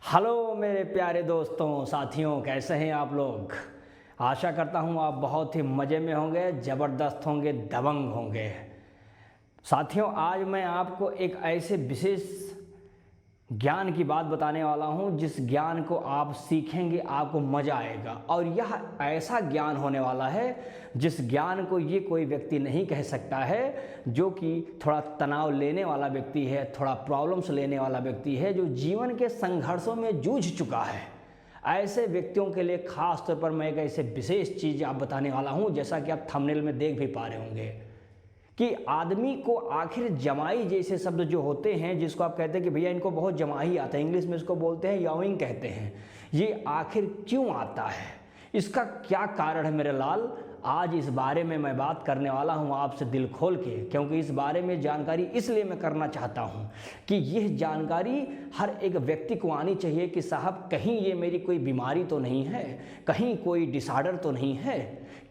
Hello मेरे प्यारे दोस्तों साथियों, कैसे हैं आप लोग। आशा करता हूं आप बहुत ही मज़े में होंगे, ज़बरदस्त होंगे, दबंग होंगे। साथियों, आज मैं आपको एक ऐसे विशेष ज्ञान की बात बताने वाला हूं जिस ज्ञान को आप सीखेंगे आपको मज़ा आएगा। और यह ऐसा ज्ञान होने वाला है जिस ज्ञान को ये कोई व्यक्ति नहीं कह सकता है जो कि थोड़ा तनाव लेने वाला व्यक्ति है, थोड़ा प्रॉब्लम्स लेने वाला व्यक्ति है, जो जीवन के संघर्षों में जूझ चुका है। ऐसे व्यक्तियों के लिए खास तौर पर मैं एक ऐसे विशेष चीज़ आप बताने वाला हूं, जैसा कि आप थंबनेल में देख भी पा रहे होंगे कि आदमी को आखिर जमाई जैसे शब्द जो होते हैं, जिसको आप कहते हैं कि भैया इनको बहुत जमाई आता है, इंग्लिश में इसको बोलते हैं याविंग कहते हैं, ये आखिर क्यों आता है, इसका क्या कारण है मेरे लाल। आज इस बारे में मैं बात करने वाला हूं आपसे दिल खोल के, क्योंकि इस बारे में जानकारी इसलिए मैं करना चाहता हूं कि यह जानकारी हर एक व्यक्ति को आनी चाहिए कि साहब कहीं ये मेरी कोई बीमारी तो नहीं है, कहीं कोई डिसऑर्डर तो नहीं है,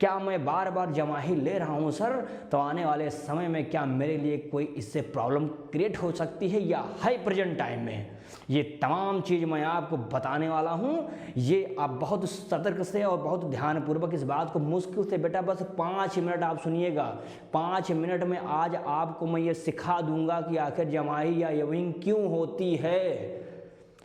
क्या मैं बार बार जमाही ले रहा हूं सर, तो आने वाले समय में क्या मेरे लिए कोई इससे प्रॉब्लम क्रिएट हो सकती है या है प्रेजेंट टाइम में। ये तमाम चीज़ मैं आपको बताने वाला हूं। ये आप बहुत सतर्क से और बहुत ध्यानपूर्वक इस बात को मुश्किल से बेटा बस 5 मिनट आप सुनिएगा। 5 मिनट में आज आपको मैं ये सिखा दूंगा कि आखिर जमाई या यविंग क्यों होती है।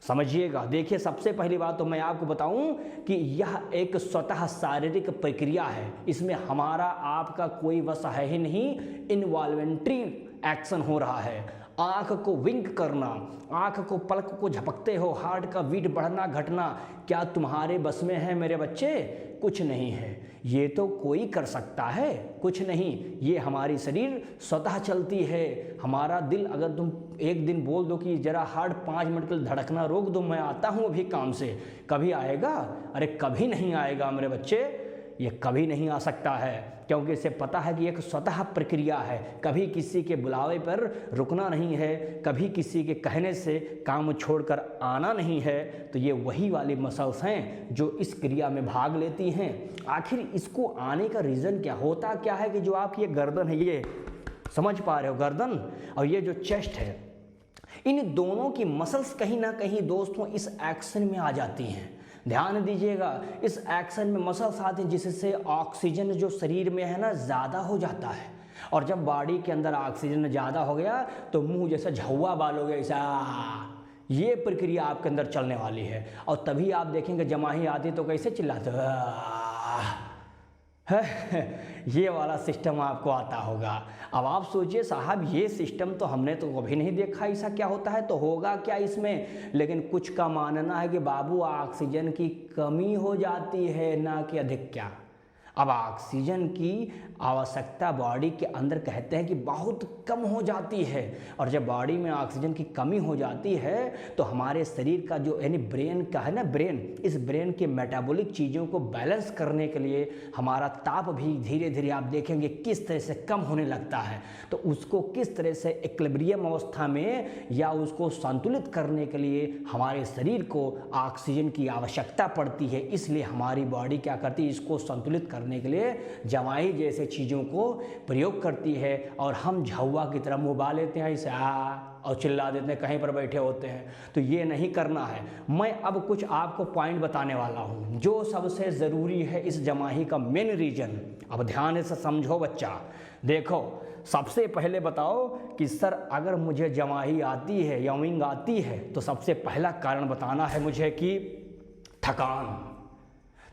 समझिएगा। देखिए, सबसे पहली बात तो मैं आपको बताऊं कि यह एक स्वतः शारीरिक प्रक्रिया है, इसमें हमारा आपका कोई वश है ही नहीं, इनवॉल्वेंट्री एक्शन हो रहा है। आँख को विंक करना, आँख को पलक को झपकते हो, हार्ट का बीट बढ़ना घटना, क्या तुम्हारे बस में है मेरे बच्चे? कुछ नहीं है। ये तो कोई कर सकता है? कुछ नहीं। ये हमारी शरीर स्वतः चलती है। हमारा दिल, अगर तुम एक दिन बोल दो कि जरा हार्ट 5 मिनट के लिए धड़कना रोक दो, मैं आता हूँ अभी काम से, कभी आएगा? अरे कभी नहीं आएगा मेरे बच्चे, ये कभी नहीं आ सकता है, क्योंकि इसे पता है कि एक स्वतः प्रक्रिया है। कभी किसी के बुलावे पर रुकना नहीं है, कभी किसी के कहने से काम छोड़कर आना नहीं है। तो ये वही वाली मसल्स हैं जो इस क्रिया में भाग लेती हैं। आखिर इसको आने का रीज़न क्या होता, क्या है कि जो आपकी ये गर्दन है, ये समझ पा रहे हो, गर्दन और ये जो चेस्ट है, इन दोनों की मसल्स कहीं ना कहीं दोस्तों इस एक्शन में आ जाती हैं। ध्यान दीजिएगा, इस एक्शन में मसल्स आते हैं जिससे ऑक्सीजन जो शरीर में है ना ज़्यादा हो जाता है। और जब बॉडी के अंदर ऑक्सीजन ज़्यादा हो गया तो मुंह जैसा झौवा बाल हो गया, ऐसा ये प्रक्रिया आपके अंदर चलने वाली है। और तभी आप देखेंगे जमाही आती तो कैसे चिल्लाते है ये वाला सिस्टम आपको आता होगा। अब आप सोचिए साहब, ये सिस्टम तो हमने तो कभी नहीं देखा, ऐसा क्या होता है, तो होगा क्या इसमें। लेकिन कुछ का मानना है कि बाबू ऑक्सीजन की कमी हो जाती है, ना कि अधिक। क्या अब ऑक्सीजन की आवश्यकता बॉडी के अंदर कहते हैं कि बहुत कम हो जाती है। और जब बॉडी में ऑक्सीजन की कमी हो जाती है तो हमारे शरीर का जो यानी ब्रेन का है ना, ब्रेन, इस ब्रेन के मेटाबॉलिक चीज़ों को बैलेंस करने के लिए हमारा ताप भी धीरे धीरे आप देखेंगे किस तरह से कम होने लगता है। तो उसको किस तरह से इक्विलिब्रियम अवस्था में या उसको संतुलित करने के लिए हमारे शरीर को ऑक्सीजन की आवश्यकता पड़ती है। इसलिए हमारी बॉडी क्या करती है, इसको संतुलित करने के लिए जमाई जैसे चीज़ों को प्रयोग करती है। और हम झौवा की तरह मुँह बा लेते हैं ऐसे और चिल्ला देते हैं कहीं पर बैठे होते हैं। तो ये नहीं करना है। मैं अब कुछ आपको पॉइंट बताने वाला हूँ जो सबसे ज़रूरी है इस जमाही का मेन रीजन। अब ध्यान से समझो बच्चा। देखो, सबसे पहले बताओ कि सर अगर मुझे जमाही आती है, यविंग आती है, तो सबसे पहला कारण बताना है मुझे कि थकान।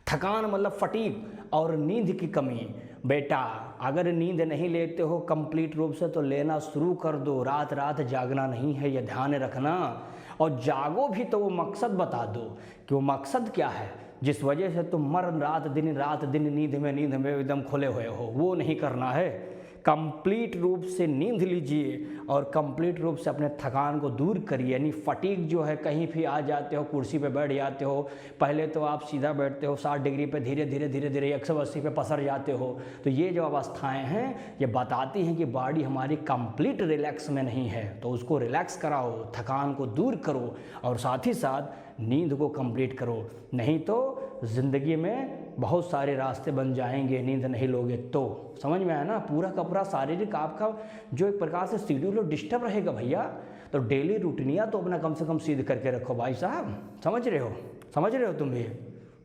थकान मतलब फटीग और नींद की कमी। बेटा अगर नींद नहीं लेते हो कंप्लीट रूप से तो लेना शुरू कर दो। रात रात जागना नहीं है, ये ध्यान रखना। और जागो भी तो वो मकसद बता दो कि वो मकसद क्या है जिस वजह से तुम रात दिन नींद में एकदम खुले हुए हो। वो नहीं करना है। कंप्लीट रूप से नींद लीजिए और कंप्लीट रूप से अपने थकान को दूर करिए। यानी फटीग जो है, कहीं भी आ जाते हो, कुर्सी पे बैठ जाते हो, पहले तो आप सीधा बैठते हो 60 डिग्री पे, धीरे धीरे 180 पे पसर जाते हो। तो ये जो अवस्थाएं हैं ये बताती हैं कि बॉडी हमारी कंप्लीट रिलैक्स में नहीं है। तो उसको रिलैक्स कराओ, थकान को दूर करो और साथ ही साथ नींद को कंप्लीट करो। नहीं तो ज़िंदगी में बहुत सारे रास्ते बन जाएंगे नींद नहीं लोगे तो। समझ में आया ना। पूरा का पूरा शारीरिक आपका जो एक प्रकार से शेड्यूल डिस्टर्ब रहेगा भैया। तो डेली रूटीनिया तो अपना कम से कम सिद्ध करके रखो भाई साहब, समझ रहे हो तुम भी?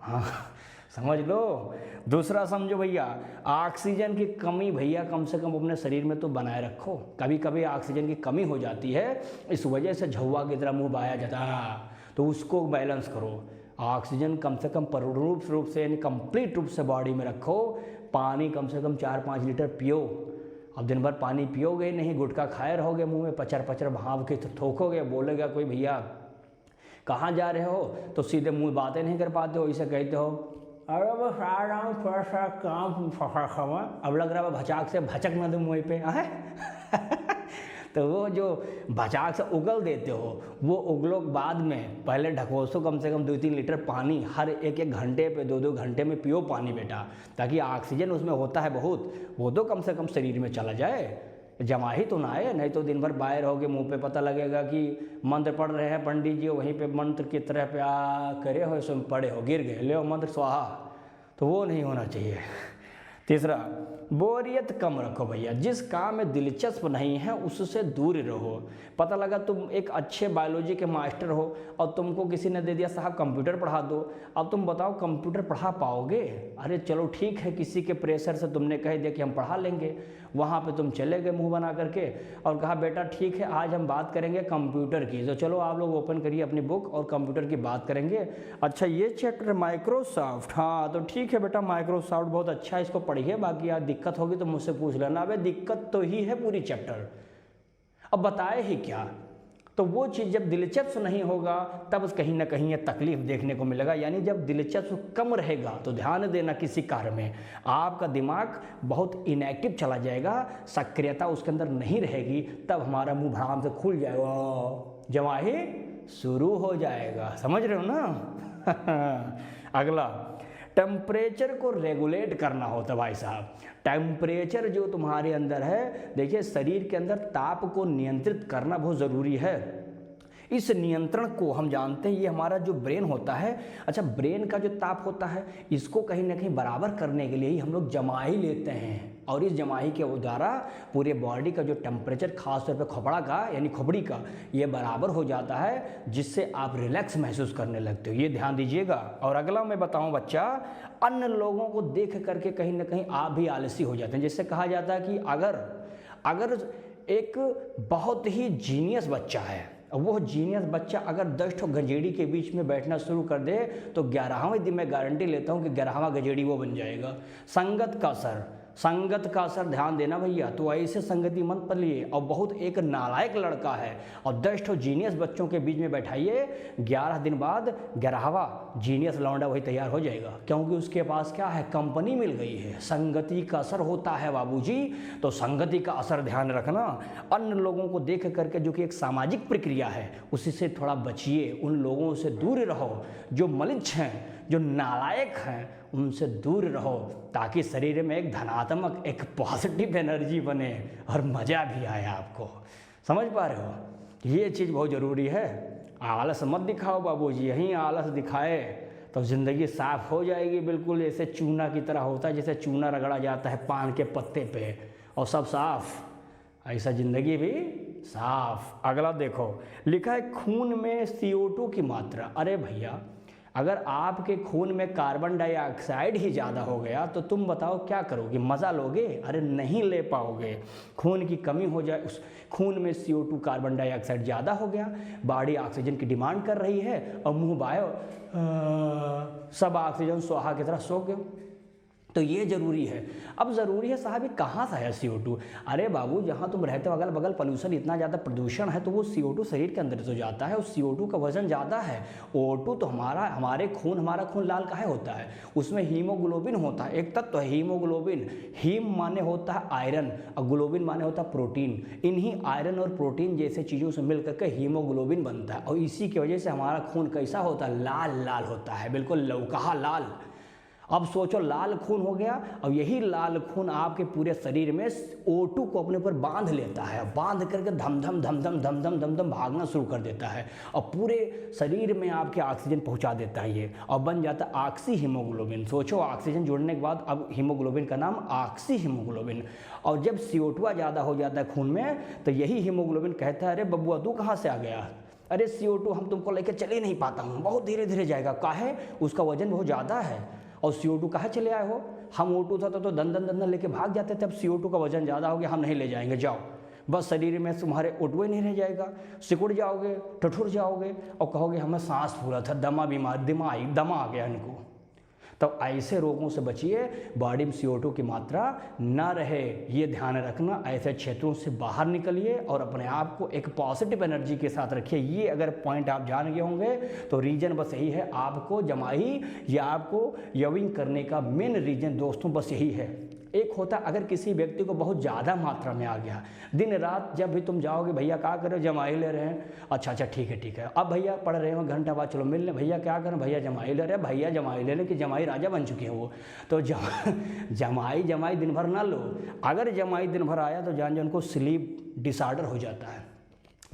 हाँ समझ लो। दूसरा समझो भैया, ऑक्सीजन की कमी भैया कम से कम अपने शरीर में तो बनाए रखो। कभी कभी ऑक्सीजन की कमी हो जाती है, इस वजह से झौवा की तरह मुँह बाया जाता है, तो उसको बैलेंस करो। ऑक्सीजन कम से कम पूर्ण रूप से यानी कंप्लीट रूप से बॉडी में रखो। पानी कम से कम 4-5 लीटर पियो। अब दिन भर पानी पियोगे नहीं, गुटखा खाए रहोगे, मुंह में पचर पचर भाव के थोकोगे, बोलेगा कोई भैया कहाँ जा रहे हो, तो सीधे मुंह बातें नहीं कर पाते हो, इसे कहते हो अरे बस आ रहा हूँ थोड़ा सा काम फसा खवा, अब लग रहा है भचाक से भचक ना दूँ मुँह पे है तो वो जो भचाक से उगल देते हो, वो उगलो बाद में पहले ढकोसो कम से कम 2-3 लीटर पानी हर एक घंटे पे 2-2 घंटे में पियो पानी बेटा, ताकि ऑक्सीजन उसमें होता है बहुत, वो तो कम से कम शरीर में चला जाए, जमा ही तो ना आए। नहीं तो दिन भर बाहर रहोगे, मुंह पे पता लगेगा कि मंत्र पढ़ रहे हैं पंडित जी, वहीं पे मंत्र की तरह पे करे हो, इसमें पढ़े हो, गिर गए, ले मंत्र स्वाहा, तो वो नहीं होना चाहिए। तीसरा, बोरियत कम रखो भैया, जिस काम में दिलचस्प नहीं है उससे दूर रहो। पता लगा तुम एक अच्छे बायोलॉजी के मास्टर हो और तुमको किसी ने दे दिया साहब कंप्यूटर पढ़ा दो, अब तुम बताओ कंप्यूटर पढ़ा पाओगे? अरे चलो ठीक है, किसी के प्रेशर से तुमने कह दिया कि हम पढ़ा लेंगे, वहाँ पे तुम चले गए मुंह बना करके और कहा बेटा ठीक है आज हम बात करेंगे कंप्यूटर की, तो चलो आप लोग ओपन करिए अपनी बुक और कंप्यूटर की बात करेंगे। अच्छा ये चैप्टर माइक्रोसॉफ्ट, हाँ तो ठीक है बेटा माइक्रोसॉफ्ट बहुत अच्छा है, इसको पढ़िए, बाकी यार दिक्कत होगी तो मुझसे पूछ लेना। अबे दिक्कत तो ही है पूरी चैप्टर, अब बताए ही क्या? तो वो चीज़ जब दिलचस्प नहीं होगा तब कहीं ना कहीं ये तकलीफ देखने को मिलेगा। यानी जब दिलचस्प कम रहेगा तो ध्यान देना किसी कार्य में, आपका दिमाग बहुत इनएक्टिव चला जाएगा, सक्रियता उसके अंदर नहीं रहेगी, तब हमारा मुंह भड़ाम से खुल जाएगा, जवाही शुरू हो जाएगा, समझ रहे हो ना अगला, टेम्परेचर को रेगुलेट करना होता है भाई साहब। टेम्परेचर जो तुम्हारे अंदर है, देखिए शरीर के अंदर ताप को नियंत्रित करना बहुत ज़रूरी है। इस नियंत्रण को हम जानते हैं, ये हमारा जो ब्रेन होता है, अच्छा ब्रेन का जो ताप होता है इसको कहीं ना कहीं बराबर करने के लिए ही हम लोग जमाई लेते हैं, और इस जमाई के द्वारा पूरे बॉडी का जो टेम्परेचर खासतौर पे खोपड़ा का यानी खोपड़ी का ये बराबर हो जाता है, जिससे आप रिलैक्स महसूस करने लगते हो, ये ध्यान दीजिएगा। और अगला मैं बताऊं बच्चा, अन्य लोगों को देख करके कहीं ना कहीं आप भी आलसी हो जाते हैं। जिससे कहा जाता है कि अगर एक बहुत ही जीनियस बच्चा है, वो जीनियस बच्चा अगर 10 गजेड़ी के बीच में बैठना शुरू कर दे तो 11वें दिन मैं गारंटी लेता हूँ कि 11वां गजेड़ी वो बन जाएगा। संगत का असर ध्यान देना भैया, तो ऐसे संगति मत पलिए। और बहुत एक नालायक लड़का है और 10 जीनियस बच्चों के बीच में बैठाइए, 11 दिन बाद 11वां जीनियस लौंडा वही तैयार हो जाएगा, क्योंकि उसके पास क्या है, कंपनी मिल गई है। संगति का असर होता है बाबूजी, तो संगति का असर ध्यान रखना। अन्य लोगों को देख करके, जो कि एक सामाजिक प्रक्रिया है, उसी से थोड़ा बचिए, उन लोगों से दूर रहो जो मलिच्छ हैं, जो नालायक हैं, उनसे दूर रहो, ताकि शरीर में एक धनात्मक एक पॉजिटिव एनर्जी बने और मज़ा भी आए आपको। समझ पा रहे हो, ये चीज़ बहुत ज़रूरी है। आलस मत दिखाओ बाबूजी, यहीं आलस दिखाए तो ज़िंदगी साफ हो जाएगी, बिल्कुल ऐसे चूना की तरह होता है, जैसे चूना रगड़ा जाता है पान के पत्ते पे और सब साफ, ऐसा ज़िंदगी भी साफ। अगला देखो, लिखा है खून में CO2 की मात्रा। अरे भैया अगर आपके खून में कार्बन डाइऑक्साइड ही ज़्यादा हो गया तो तुम बताओ क्या करोगे, मज़ा लोगे? अरे नहीं ले पाओगे। खून की कमी हो जाए, उस खून में CO2 कार्बन डाइऑक्साइड ज़्यादा हो गया, बॉडी ऑक्सीजन की डिमांड कर रही है और मुंह बायो सब ऑक्सीजन स्वाहा की तरह सो गए। तो ये ज़रूरी है। अब ज़रूरी है साहब, ये कहाँ से है CO2? अरे बाबू जहाँ तुम रहते हो अगल बगल पोल्यूशन इतना ज़्यादा प्रदूषण है, तो वो CO2 शरीर के अंदर तो जाता है, उस CO2 का वजन ज़्यादा है। O2 तो हमारा खून लाल काहे होता है, उसमें हीमोग्लोबिन होता है, एक तत्व है हीमोग्लोबिन। हीम माने होता है आयरन और ग्लोबिन माने होता है प्रोटीन। इन्हीं आयरन और प्रोटीन जैसे चीज़ों से मिल करके हीमोग्लोबिन बनता है, और इसी की वजह से हमारा खून कैसा होता है, लाल लाल होता है, बिल्कुल लौकहा लाल। अब सोचो लाल खून हो गया, और यही लाल खून आपके पूरे शरीर में O2 को अपने ऊपर बांध लेता है, बांध करके धम धम धम धम धम धम धम धम भागना शुरू कर देता है और पूरे शरीर में आपके ऑक्सीजन पहुंचा देता है ये, और बन जाता है ऑक्सी हीमोग्लोबिन। सोचो ऑक्सीजन जुड़ने के बाद अब हीमोग्लोबिन का नाम ऑक्सी हीमोग्लोबिन। और जब CO2 ज़्यादा हो जाता है खून में, तो यही हीमोग्लोबिन कहता है अरे बबुआ तू कहाँ से आ गया, अरे CO2 हम तुमको लेकर चले नहीं पाता हूँ, बहुत धीरे धीरे जाएगा, काहे, उसका वजन बहुत ज़्यादा है। और CO2 कहाँ चले आए हो, हम O2 था तो दन दन दन दन लेके भाग जाते थे, अब CO2 का वजन ज़्यादा हो गया, हम नहीं ले जाएंगे, जाओ। बस शरीर में तुम्हारे O2 ही नहीं रह जाएगा, सिकुड़ जाओगे, ठठुर जाओगे और कहोगे हमें सांस फूला था, दमा आ गया इनको। तो ऐसे रोगों से बचिए, बॉडी में CO2 की मात्रा ना रहे, ये ध्यान रखना। ऐसे क्षेत्रों से बाहर निकलिए और अपने आप को एक पॉजिटिव एनर्जी के साथ रखिए। ये अगर पॉइंट आप जान गए होंगे तो रीजन बस यही है, आपको जमाई या आपको यविंग करने का मेन रीजन दोस्तों बस यही है। एक होता अगर किसी व्यक्ति को बहुत ज़्यादा मात्रा में आ गया, दिन रात जब भी तुम जाओगे, भैया क्या कर रहे हो, जमाई ले रहे हैं, अच्छा ठीक है, अब भैया पढ़ रहे हो, घंटा बाद चलो मिलने, भैया क्या करें, भैया जमाई ले रहे हैं, भैया जमाई ले लें कि जमाई राजा बन चुके हैं वो। तो जमाई दिन भर ना लो, अगर जमाई दिन भर आया तो जान उनको स्लीप डिसऑर्डर हो जाता है,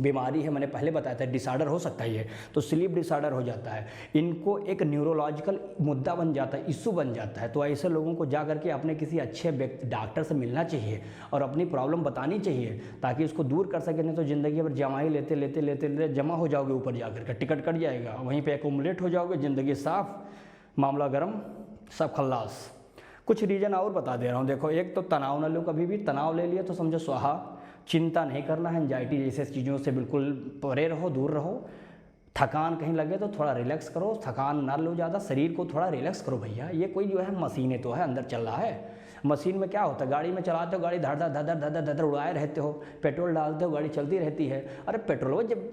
बीमारी है, मैंने पहले बताया था डिसऑर्डर हो सकता है ये, तो स्लीप डिसऑर्डर हो जाता है, इनको एक न्यूरोलॉजिकल मुद्दा बन जाता है, इशू बन जाता है। तो ऐसे लोगों को जा करके अपने किसी अच्छे व्यक्ति डॉक्टर से मिलना चाहिए और अपनी प्रॉब्लम बतानी चाहिए ताकि उसको दूर कर सके। नहीं तो ज़िंदगी भर जमाई लेते लेते लेते लेते जमा हो जाओगे, ऊपर जा कर टिकट कट जाएगा, वहीं पर एकोमुलेट हो जाओगे, ज़िंदगी साफ, मामला गर्म, सब खल्लास। कुछ रीज़न और बता दे रहा हूँ, देखो एक तो तनाव न लो, कभी भी तनाव ले लिया तो समझो स्वाहा, चिंता नहीं करना है, एंजाइटी जैसे चीज़ों से बिल्कुल परे रहो, दूर रहो। थकान कहीं लगे तो थोड़ा रिलैक्स करो, थकान ना लो ज़्यादा, शरीर को थोड़ा रिलैक्स करो भैया। ये कोई जो है मशीनें तो है, अंदर चल रहा है, मशीन में क्या होता है, गाड़ी में चलाते हो, गाड़ी धड़ धड़ धड़ उड़ाए रहते हो, पेट्रोल डालते हो, गाड़ी चलती रहती है। अरे पेट्रोल जब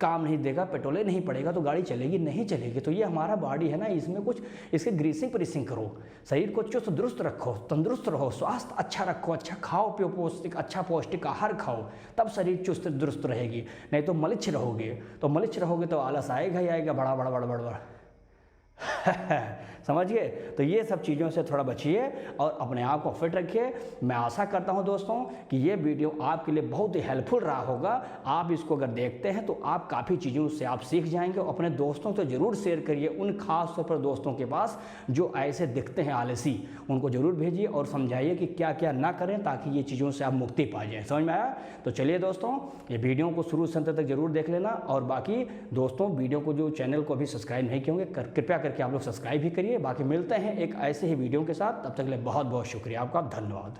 काम नहीं देगा, पेट्रोल नहीं पड़ेगा तो गाड़ी चलेगी नहीं चलेगी। तो ये हमारा बॉडी है ना, इसमें कुछ इसके ग्रीसिंग प्रीसिंग करो, शरीर को चुस्त दुरुस्त रखो, तंदुरुस्त रहो, स्वास्थ्य अच्छा रखो, अच्छा खाओ पियो, पौष्टिक अच्छा पौष्टिक आहार खाओ, तब शरीर चुस्त दुरुस्त रहेगी। नहीं तो मलिच्छ रहोगे तो आलस आएगा ही आएगा, बड़ा समझ गए। तो ये सब चीज़ों से थोड़ा बचिए और अपने आप को फिट रखिए। मैं आशा करता हूं दोस्तों कि ये वीडियो आपके लिए बहुत ही हेल्पफुल रहा होगा। आप इसको अगर देखते हैं तो आप काफ़ी चीज़ों से आप सीख जाएंगे। और अपने दोस्तों से ज़रूर शेयर करिए, उन खास तौर पर दोस्तों के पास जो ऐसे दिखते हैं आलसी, उनको ज़रूर भेजिए और समझाइए कि क्या क्या ना करें ताकि ये चीज़ों से आप मुक्ति पा जाएँ। समझ में आया? तो चलिए दोस्तों, ये वीडियो को शुरू से अंत तक जरूर देख लेना। और बाकी दोस्तों वीडियो को जो चैनल को अभी सब्सक्राइब नहीं किए होंगे, कृपया करके आप लोग सब्सक्राइब भी करिए। बाकी मिलते हैं एक ऐसे ही वीडियो के साथ, तब तक के लिए बहुत बहुत शुक्रिया आपका, धन्यवाद।